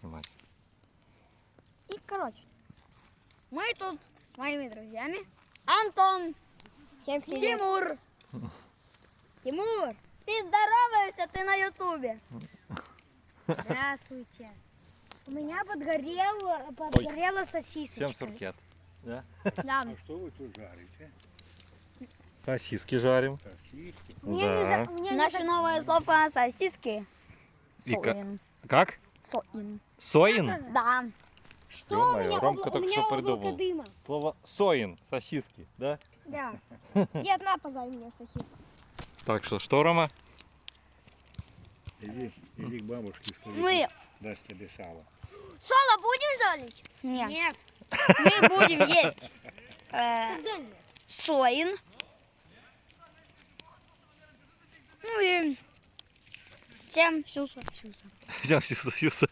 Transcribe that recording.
снимать. И, короче, мы тут с моими друзьями. Антон, Всем привет. Тимур. Тимур, ты здороваешься, ты на ютубе. Здравствуйте. У меня подгорела сосисочка. 7 да? Да. А что вы тут жарите? Сосиски жарим. Сосиски? Да. Наше новое слово сосиски. И ка- Соин. Как? Соин. Соин? Да. Что Ё-моё, Ромка только что облако придумал. дыма. Слово соин, сосиски, да? Да. И одна позови мне сосиску. Так что, Рома? Иди к бабушке, скажи, Мы даст тебе сало. Сало будем залить? нет. Мы будем есть Когда нет? соин. Ну и всем сюса. Всем сюса.